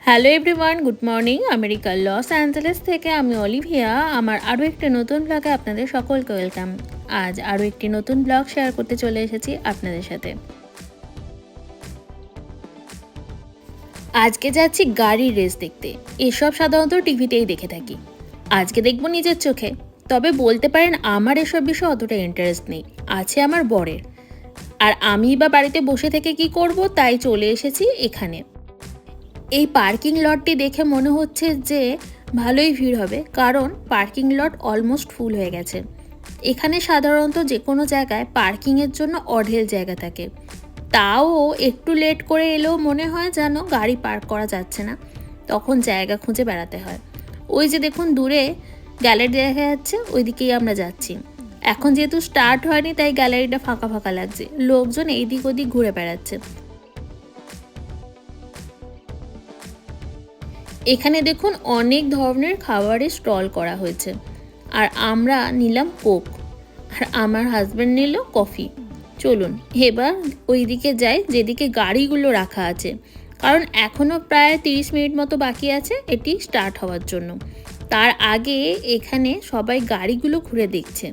Hello everyone, good morning. আমেরিকার Los Angeles থেকে আমি অলিভিয়া আমার আরও একটি নতুন ব্লগে আপনাদের সকলকে ওয়েলকাম। আজ আরও একটি নতুন ব্লগ শেয়ার করতে চলে এসেছি আপনাদের সাথে। আজকে যাচ্ছি গাড়ির রেস দেখতে। এসব সাধারণত টিভিতেই দেখে থাকি, আজকে দেখব নিজের চোখে। তবে বলতে পারেন আমার এসব বিষয়ে অতটা ইন্টারেস্ট নেই, আছে আমার বরের। আর আমি বা বাড়িতে বসে থেকে কি করব, তাই চলে এসেছি এখানে। এই পার্কিং লটটি দেখে মনে হচ্ছে যে ভালোই ভিড় হবে, কারণ পার্কিং লট অলমোস্ট ফুল হয়ে গেছে। এখানে সাধারণত যে কোনো জায়গায় পার্কিংয়ের জন্য অঢেল জায়গা থাকে, তাও একটু লেট করে এলেও মনে হয় যেন গাড়ি পার্ক করা যাচ্ছে না, তখন জায়গা খুঁজে বেড়াতে হয়। ওই যে দেখুন দূরে গ্যালারি দেখা যাচ্ছে, ওই দিকেই আমরা যাচ্ছি। এখন যেহেতু স্টার্ট হয়নি তাই গ্যালারিটা ফাঁকা ফাঁকা লাগছে, লোকজন এইদিক ওদিক ঘুরে বেড়াচ্ছে। এখানে দেখুন অনেক ধরনের খাবারের স্টল করা হয়েছে, আর আমরা নিলাম কোক, আর আমার হাজব্যান্ড নিল কফি। চলুন এবার ওই দিকে যাই যেদিকে গাড়িগুলো রাখা আছে, কারণ এখনও প্রায় 30 মিনিট মতো বাকি আছে এটি স্টার্ট হওয়ার জন্য। তার আগে এখানে সবাই গাড়িগুলো ঘুরে দেখছে,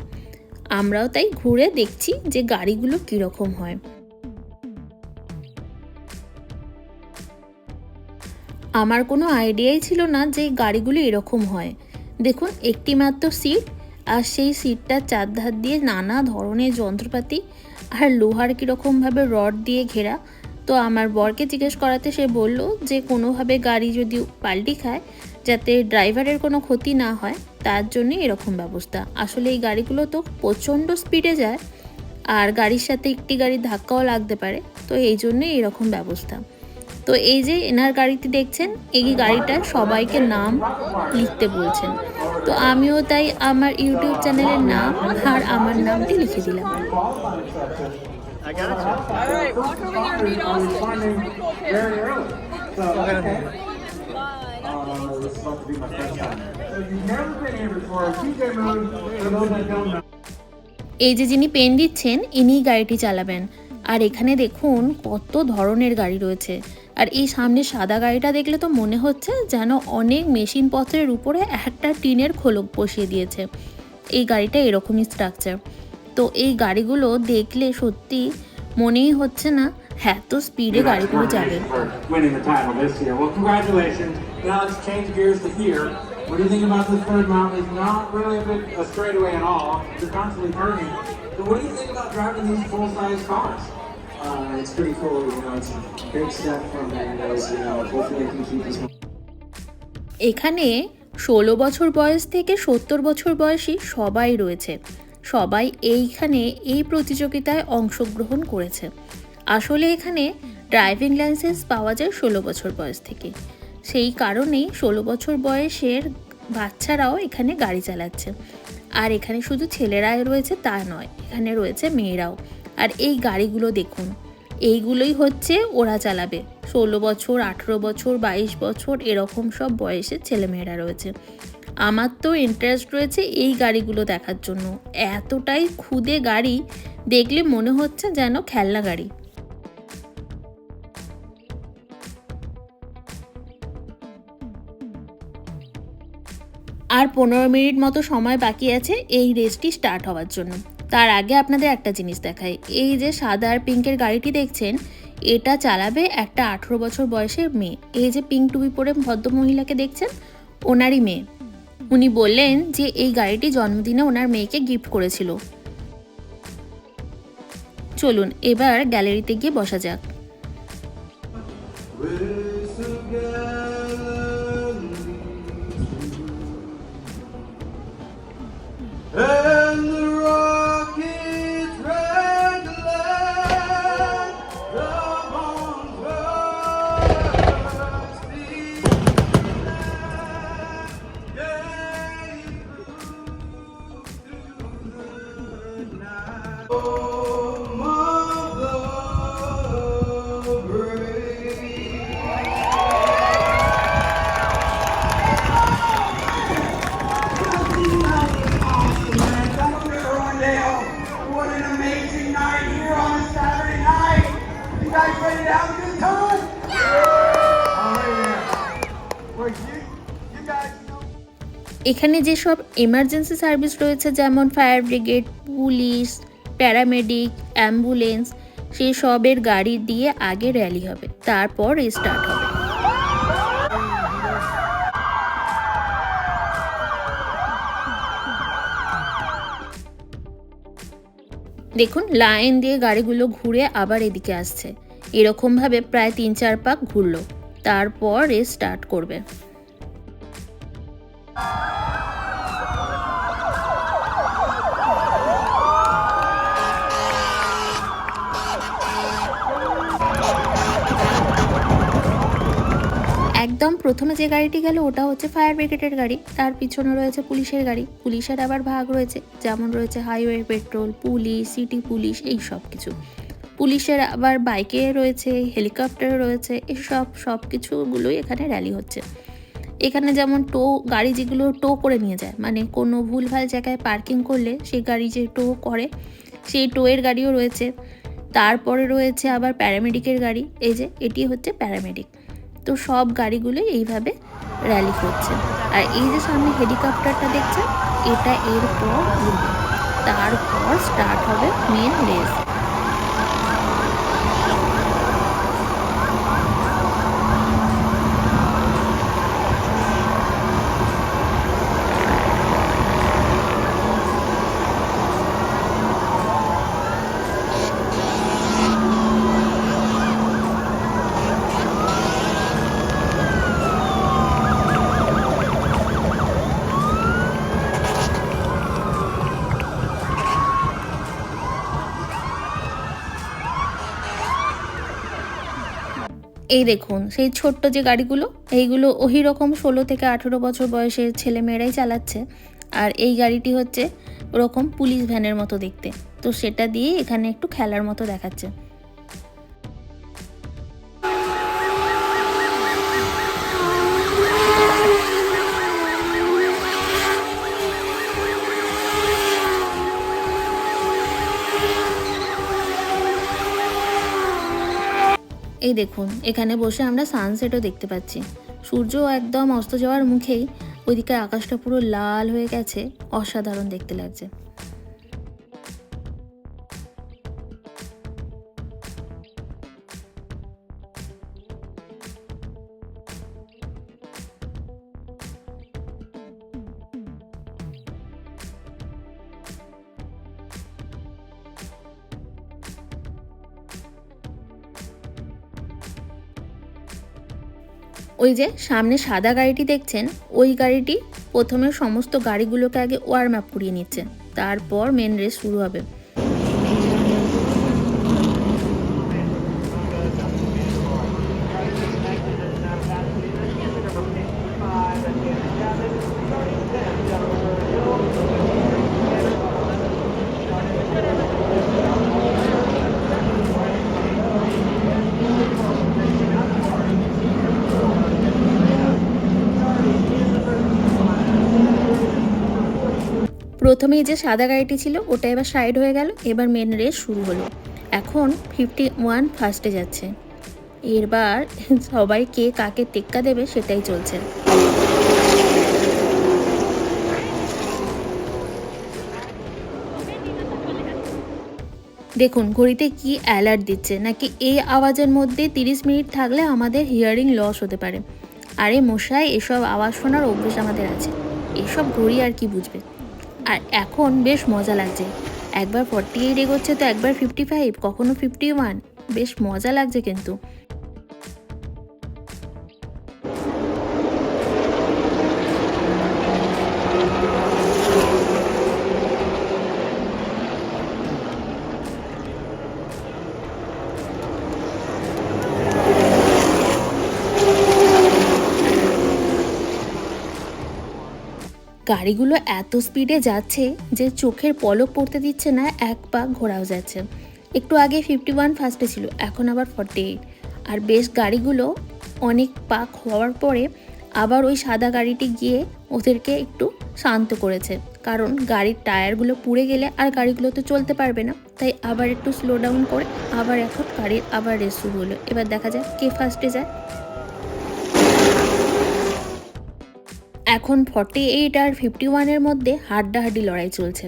আমরাও তাই ঘুরে দেখছি যে গাড়িগুলো কীরকম হয়। আমার কোনো আইডিয়াই ছিল না যে গাড়িগুলো এরকম হয়। দেখুন একটি মাত্র সিট, আর সেই সিটটার চারধার দিয়ে নানা ধরনের যন্ত্রপাতি আর লোহার কীরকমভাবে রড দিয়ে ঘেরা। তো আমার বরকে জিজ্ঞেস করাতে সে বলল যে কোনোভাবে গাড়ি যদি পাল্টি খায় যাতে ড্রাইভারের কোনো ক্ষতি না হয়, তার জন্য এরকম ব্যবস্থা। আসলে এই গাড়িগুলো তো প্রচণ্ড স্পিডে যায়, আর গাড়ির সাথে একটি গাড়ির ধাক্কাও লাগতে পারে, তো এই জন্যই এরকম ব্যবস্থা। তো এই যে এনার গাড়িতে দেখছেন, এই গাড়িটা সবাইকে নাম লিখতে বলছেন, তো আমিও তাই আমার ইউটিউব চ্যানেলের নাম আর আমার নামটি লিখে দিলাম। I got you. All right, walk over here, meet Austin. He's a pretty cool kid. This is supposed to be my first time. So if you've never been here before, TJ Moon, for those that don't know. এই যে যিনি pen দিচ্ছেন ইনিই গাড়িটি চালাবেন। আর এখানে দেখুন কত ধরনের গাড়ি রয়েছে, আর এই সামনে সাদা গাড়িটা দেখলে তো মনে হচ্ছে যেন অনেক মেশিনপত্রের উপরে একটা টিনের খোলক বসিয়ে দিয়েছে। এই গাড়িটা এরকমই স্ট্রাকচার। তো এই গাড়িগুলো দেখলে সত্যি মনেই হচ্ছে না এত স্পিডে গাড়িগুলো যাবে। Winning the title this year. Well, congratulations. Now let's change gears to here. What do you think about this third mountain? It's not really a straightaway at all. You're constantly turning. So what do you think about driving these full-size cars? It's pretty cool, it's a big step from those, hopefully I can keep this one. এখানে 16 বছর বয়স থেকে 70 বছর বয়সী সবাই রয়েছে। সবাই এইখানে এই প্রতিযোগিতায় অংশগ্রহণ করেছে। আসলে এখানে ড্রাইভিং লাইসেন্স পাওয়া যায় 16 বছর বয়স থেকে, সেই কারণেই 16 বছর বয়সের বাচ্চারাও এখানে গাড়ি চালাচ্ছে। আর এখানে শুধু ছেলেরাই রয়েছে তা নয়, এখানে রয়েছে মেয়েরাও। আর এই গাড়িগুলো দেখুন, এইগুলোই হচ্ছে ওরা চালাবে। 16 বছর, 18 বছর, 22 বছর এরকম সব বয়সের ছেলেমেয়েরা রয়েছে। আমার তো ইন্টারেস্ট রয়েছে এই গাড়িগুলো দেখার জন্য। এতটাই খুদে গাড়ি, দেখলে মনে হচ্ছে যেন খেলনা গাড়ি। আর 15 মিনিট মতো সময় বাকি আছে এই রেসটি স্টার্ট হওয়ার জন্য। তার আগে আপনাদের একটা জিনিস দেখাই, এই যে সাদা আর পিঙ্কের গাড়িটি দেখছেন, এটা চালাবে একটা 18 বছর বয়সের মেয়ে। এই যে পিঙ্ক টুপি পরে ভদ্রমহিলাকে দেখছেন, ওনারই মেয়ে। উনি বললেন যে এই গাড়িটি জন্মদিনে ওনার মেয়েকে গিফট করেছিল। চলুন এবার গ্যালারিতে গিয়ে বসা যাক। And the rockets red glare, the bombs burst in the night. Oh, mother. এখানে যেসব এমার্জেন্সি সার্ভিস রয়েছে যেমন fire brigade, police, paramedic, ambulance, সেই সবের গাড়ি দিয়ে আগে র্যালি হবে, তারপর স্টার্ট হবে। দেখুন লাইন দিয়ে গাড়িগুলো ঘুরে আবার এদিকে আসছে, এরকমভাবে প্রায় 3-4 পাক ঘুরলো, তারপর রেস স্টার্ট করবে। একদম প্রথমে যে গাড়িটি গেল ওটা হচ্ছে ফায়ার ব্রিগেডের গাড়ি, তার পিছনে রয়েছে পুলিশের গাড়ি, পুলিশের আবার ভাগ রয়েছে, যেমন রয়েছে highway petrol, police, city police, এই সব কিছু। পুলিশের আবার বাইকে রয়েছে, হেলিকপ্টার রয়েছে, সব কিছুগুলোই এখানে র্যালি হচ্ছে। এখানে যেমন গাড়ি যেগুলো টো করে নিয়ে যায়, মানে কোনো ভুলভাল জায়গায় পার্কিং করলে সেই গাড়ি যে টো করে, সেই টোয়ের গাড়িও রয়েছে। তারপরে রয়েছে আবার প্যারামেডিকের গাড়ি, এই যে এটি হচ্ছে প্যারামেডিক। তো সব গাড়িগুলোই এইভাবে র্যালি করছে। আর এই যে সামনে হেলিকপ্টারটা দেখছেন, এটা এরপর উড়বে, তারপর স্টার্ট হবে মেন রেস। এই দেখুন সেই ছোট্ট যে গাড়িগুলো, এইগুলো ওই রকম 16 থেকে 18 বছর বয়সের ছেলেমেয়েরাই চালাচ্ছে। আর এই গাড়িটি হচ্ছে ওরকম পুলিশ ভ্যানের মতো দেখতে, তো সেটা দিয়ে এখানে একটু খেলার মতো দেখাচ্ছে। এই দেখুন এখানে বসে আমরা সানসেটও দেখতে পাচ্ছি, সূর্য একদম অস্ত যাওয়ার মুখেই, ওইদিকে আকাশটা পুরো লাল হয়ে গেছে, অসাধারণ দেখতে লাগছে। ওই যে সামনে সাদা গাড়িটি দেখছেন, ওই গাড়িটি প্রথমে সমস্ত গাড়িগুলোকে আগে ওয়ার্ম আপ করিয়ে নিচ্ছে, তারপর মেন রেস শুরু হবে। প্রথমেই যে সাদা গাড়িটি ছিল ওটা এবার সাইড হয়ে গেল, এবার মেন রেস শুরু হলো। এখন 51 ফার্স্টে যাচ্ছে, এবার সবাই কে কাকে টেক্কা দেবে সেটাই চলছে। দেখুন ঘড়িতে কি অ্যালার্ট দিচ্ছে, নাকি এই আওয়াজের মধ্যে 30 মিনিট থাকলে আমাদের হিয়ারিং লস হতে পারে। আরে মশাই, এসব আওয়াজ শোনার অভ্যেস আমাদের আছে, এসব ঘড়ি আর কি বুঝবে। আর এখন বেশ মজা লাগছে, একবার 48 এগোচ্ছে তো একবার 55, কখনো 51, বেশ মজা লাগছে কিন্তু। গাড়িগুলো এত স্পিডে যাচ্ছে যে চোখের পলক পড়তে দিচ্ছে না, এক পাক ঘোরাও যাচ্ছে। একটু আগে 51 ফার্স্টে ছিল, এখন আবার 48। আর বেশ গাড়িগুলো অনেক পাক হওয়ার পরে আবার ওই সাদা গাড়িটি গিয়ে ওদেরকে একটু শান্ত করেছে, কারণ গাড়ির টায়ারগুলো পুড়ে গেলে আর গাড়িগুলো তো চলতে পারবে না, তাই আবার একটু স্লো ডাউন করে আবার এখন গাড়ির আবার রেস শুরু হলো। এবার দেখা যায় কে ফার্স্টে যায়। এখন 48 আর 51-এর মধ্যে হাড্ডাহাড্ডি লড়াই চলছে।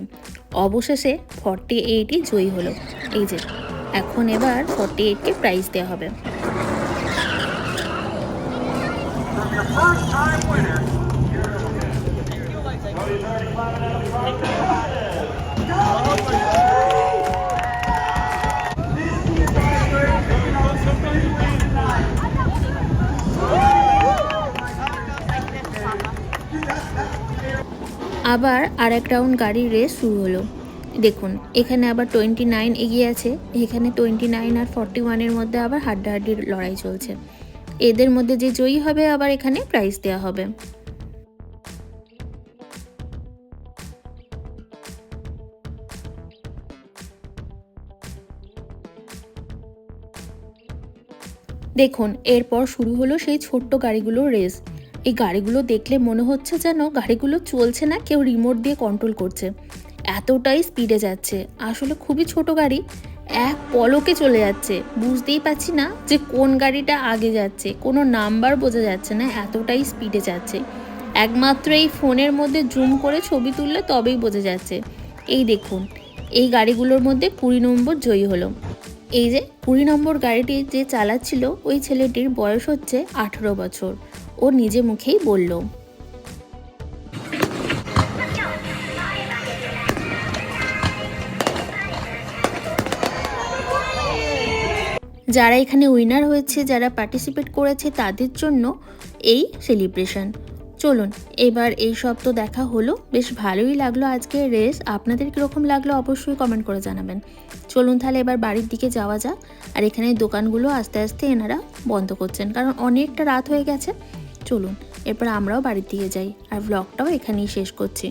অবশেষে 48ই জয়ী হলো। এই যে এখন এবার 48কে প্রাইজ দেওয়া হবে। আবার আর এক রাউন্ড গাড়ির রেস শুরু হলো। দেখুন এখানে আবার 29 এগিয়ে আছে। এখানে 29 আর 41-এর মধ্যে আবার হাড্ডাহাড্ডির লড়াই চলছে। এদের মধ্যে যে জয়ী হবে আবার এখানে প্রাইজ দেওয়া হবে। দেখুন এরপর শুরু হলো সেই ছোট্ট গাড়িগুলোর রেস। এই গাড়িগুলো দেখলে মনে হচ্ছে যেন গাড়িগুলো চলছে না, কেউ রিমোট দিয়ে কন্ট্রোল করছে, এতটাই স্পিডে যাচ্ছে। আসলে খুবই ছোট গাড়ি, এক পলকে চলে যাচ্ছে। বুঝতেই পারছি না যে কোন গাড়িটা আগে যাচ্ছে, কোনো নাম্বার বোঝা যাচ্ছে না, এতটাই স্পিডে যাচ্ছে। একমাত্র এই ফোনের মধ্যে জুম করে ছবি তুললে তবেই বোঝা যাচ্ছে। এই দেখুন এই গাড়িগুলোর মধ্যে 20 নম্বর জয়ী হলো। এই যে 20 নম্বর গাড়িটি যে চালাচ্ছিল ওই ছেলেটির বয়স হচ্ছে 18 বছর। ও নিজে মুখেই বলল। যারা এখানে উইনার হয়েছে, যারা পার্টিসিপেট করেছে তাদের জন্য এই সেলিব্রেশন। চলুন এবার এই সব তো দেখা হলো, বেশ ভালোই লাগলো আজকের রেস। আপনাদের কীরকম লাগলো অবশ্যই কমেন্ট করে জানাবেন। চলুন তাহলে এবার বাড়ির দিকে যাওয়া যাক। আর এখানে দোকানগুলো আস্তে আস্তে এনারা বন্ধ করছেন, কারণ অনেকটা রাত হয়ে গেছে। চলুন এরপর আমরাও বাড়ির দিকে যাই। আর ব্লগটাও এখানেই শেষ করছি।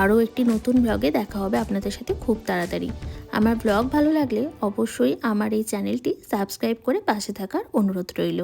আরও একটি নতুন ব্লগে দেখা হবে আপনাদের সাথে খুব তাড়াতাড়ি। আমার ব্লগ ভালো লাগলে অবশ্যই আমার এই চ্যানেলটি সাবস্ক্রাইব করে পাশে থাকার অনুরোধ রইল।